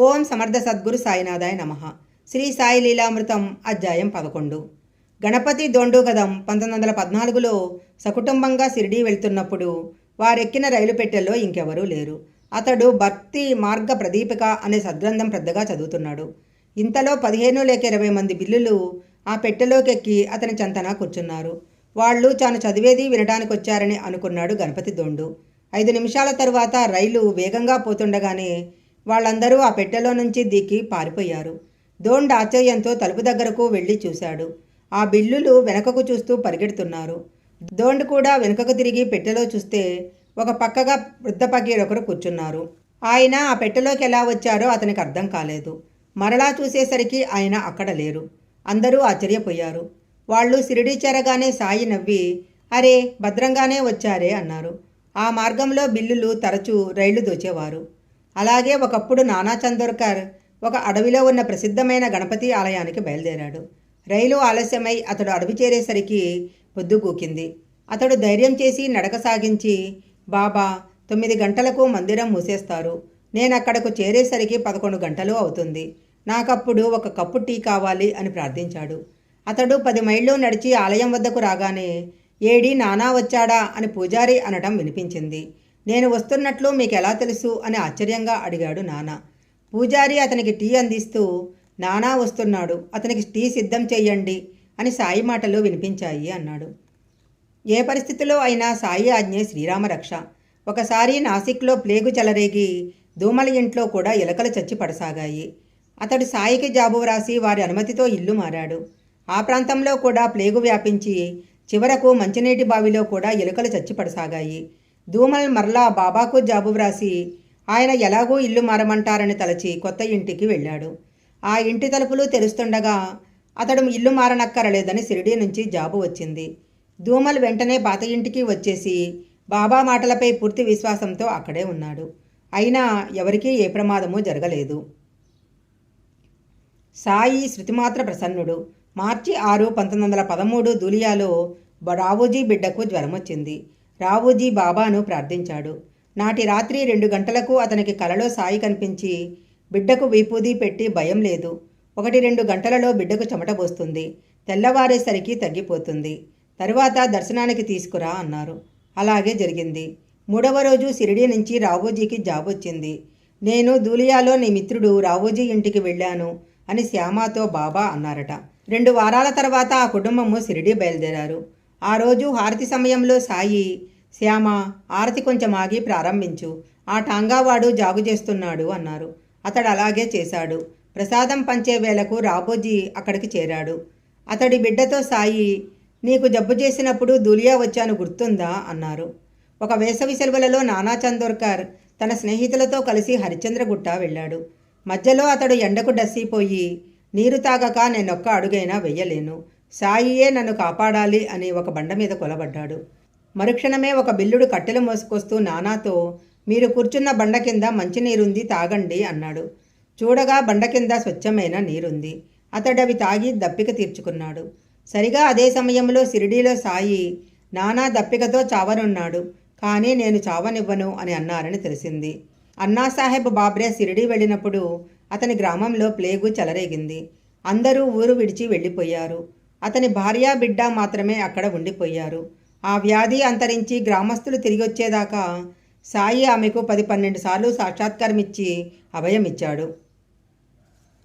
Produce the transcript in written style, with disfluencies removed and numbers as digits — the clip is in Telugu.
ఓం సమర్థ సద్గురు సాయినాథాయ నమః. శ్రీ సాయి లీలామృతం అధ్యాయం 11. గణపతి దోండుగదం 1914లో సకుటుంబంగా షిరిడీ వెళ్తున్నప్పుడు వారెక్కిన రైలు పెట్టెల్లో ఇంకెవరూ లేరు. అతడు భక్తి మార్గ ప్రదీపిక అనే సద్గ్రంథం పెద్దగా చదువుతున్నాడు. ఇంతలో 15 లేక 20 మంది బిల్లులు ఆ పెట్టెలోకెక్కి అతని చెంతన కూర్చున్నారు. వాళ్ళు తాను చదివేది వినడానికి వచ్చారని అనుకున్నాడు గణపతి దోండు. 5 నిమిషాల తరువాత రైలు వేగంగా పోతుండగానే వాళ్ళందరూ ఆ పెట్టెలో నుంచి దిక్కి పారిపోయారు. దోండ్ ఆశ్చర్యంతో తలుపు దగ్గరకు వెళ్ళి చూశాడు. ఆ బిల్లులు వెనకకు చూస్తూ పరిగెడుతున్నారు. దోండ్ కూడా వెనుకకు తిరిగి పెట్టెలో చూస్తే ఒక పక్కగా వృద్ధ పకీరొకరు కూర్చున్నారు. ఆయన ఆ పెట్టెలోకి ఎలా వచ్చారో అతనికి అర్థం కాలేదు. మరలా చూసేసరికి ఆయన అక్కడ లేరు. అందరూ ఆశ్చర్యపోయారు. వాళ్ళు షిరిడీ చేరగానే సాయి నవ్వి, అరే భద్రంగానే వచ్చారే అన్నారు. ఆ మార్గంలో బిల్లులు తరచూ రైళ్లు దోచేవారు. అలాగే ఒకప్పుడు నానా చందోర్కర్ ఒక అడవిలో ఉన్న ప్రసిద్ధమైన గణపతి ఆలయానికి బయలుదేరాడు. రైలు ఆలస్యమై అతడు అడవి చేరేసరికి పొద్దుగూకింది. అతడు ధైర్యం చేసి నడక సాగించి, బాబా 9 గంటలకు మందిరం మూసేస్తారు, నేనక్కడకు చేరేసరికి 11 గంటలు అవుతుంది, నాకప్పుడు ఒక కప్పు టీ కావాలి అని ప్రార్థించాడు. అతడు 10 మైళ్ళు నడిచి ఆలయం వద్దకు రాగానే, ఏడి నానా వచ్చాడా అని పూజారి అనటం వినిపించింది. నేను వస్తున్నట్లు మీకెలా తెలుసు అని ఆశ్చర్యంగా అడిగాడు నానా. పూజారి అతనికి టీ అందిస్తూ, నానా వస్తున్నాడు, అతనికి టీ సిద్ధం చెయ్యండి అని సాయి మాటలు వినిపించాయి అన్నాడు. ఏ పరిస్థితిలో అయినా సాయి ఆజ్ఞే శ్రీరామరక్ష. ఒకసారి నాసిక్లో ప్లేగు చెలరేగి దూమల ఇంట్లో కూడా ఎలకలు చచ్చి పడసాగాయి. అతడు సాయికి జాబు వ్రాసి వారి అనుమతితో ఇల్లు మారాడు. ఆ ప్రాంతంలో కూడా ప్లేగు వ్యాపించి చివరకు మంచినీటి బావిలో కూడా ఎలుకలు చచ్చి పడసాగాయి. దూమల్ మరలా బాబాకు జాబు వ్రాసి ఆయన ఎలాగూ ఇల్లు మారమంటారని తలచి కొత్త ఇంటికి వెళ్ళాడు. ఆ ఇంటి తలుపులు తెరుస్తుండగా అతడు ఇల్లు మారనక్కరలేదని షిరిడీ నుంచి జాబు వచ్చింది. దూమల్ వెంటనే పాత ఇంటికి వచ్చేసి బాబా మాటలపై పూర్తి విశ్వాసంతో అక్కడే ఉన్నాడు. అయినా ఎవరికీ ఏ ప్రమాదమూ జరగలేదు. సాయి శృతిమాత్ర ప్రసన్నుడు. మార్చి 6, 1913 ధూలియాలో రావూజీ బిడ్డకు జ్వరం వచ్చింది. రావూజీ బాబాను ప్రార్థించాడు. నాటి రాత్రి 2 గంటలకు అతనికి కలలో సాయి కనిపించి బిడ్డకు వీపూది పెట్టి భయం లేదు, 1-2 గంటలలో బిడ్డకు చెమట పోస్తుంది, తెల్లవారేసరికి తగ్గిపోతుంది, తరువాత దర్శనానికి తీసుకురా అన్నారు. అలాగే జరిగింది. 3వ రోజు షిరిడీ నుంచి రావూజీకి జాబ్ వచ్చింది. నేను ధూలియాలో నీ మిత్రుడు రావూజీ ఇంటికి వెళ్ళాను అని శ్యామతో బాబా అన్నారట. 2 వారాల తర్వాత ఆ కుటుంబము షిరిడీ బయలుదేరారు. ఆ రోజు హారతి సమయంలో సాయి, శ్యామ ఆరతి కొంచెం ఆగి ప్రారంభించు, ఆ టాంగావాడు జాగు చేస్తున్నాడు అన్నారు. అతడు అలాగే చేశాడు. ప్రసాదం పంచే వేళకు రాబోజీ అక్కడికి చేరాడు. అతడి బిడ్డతో సాయి, నీకు జబ్బు చేసినప్పుడు ధూలియా వచ్చాను గుర్తుందా అన్నారు. ఒక వేసవి సెలవులలో నానా చందోర్కర్ తన స్నేహితులతో కలిసి హరిశ్చంద్రగుట్ట వెళ్ళాడు. మధ్యలో అతడు ఎండకు డస్సిపోయి, నీరు తాగక నేనొక్క అడుగైనా వెయ్యలేను, సాయియే నన్ను కాపాడాలి అని ఒక బండ మీద కొలబడ్డాడు. మరుక్షణమే ఒక బిల్లుడు కట్టెలు మోసుకొస్తూ నానాతో, మీరు కూర్చున్న బండ కింద మంచినీరుంది తాగండి అన్నాడు. చూడగా బండ కింద స్వచ్ఛమైన నీరుంది. అతడవి తాగి దప్పిక తీర్చుకున్నాడు. సరిగా అదే సమయంలో షిరిడీలో సాయి, నానా దప్పికతో చావనున్నాడు, కానీ నేను చావనివ్వను అని అన్నారని తెలిసింది. అన్నాసాహెబ్ బాబ్రే షిరిడీ వెళ్ళినప్పుడు అతని గ్రామంలో ప్లేగు చెలరేగింది. అందరూ ఊరు విడిచి వెళ్ళిపోయారు. అతని భార్య బిడ్డ మాత్రమే అక్కడ ఉండిపోయారు. ఆ వ్యాధి అంతరించి గ్రామస్తులు తిరిగొచ్చేదాకా సాయి ఆమెకు 10-12 సార్లు సాక్షాత్కారమిచ్చి అభయమిచ్చాడు.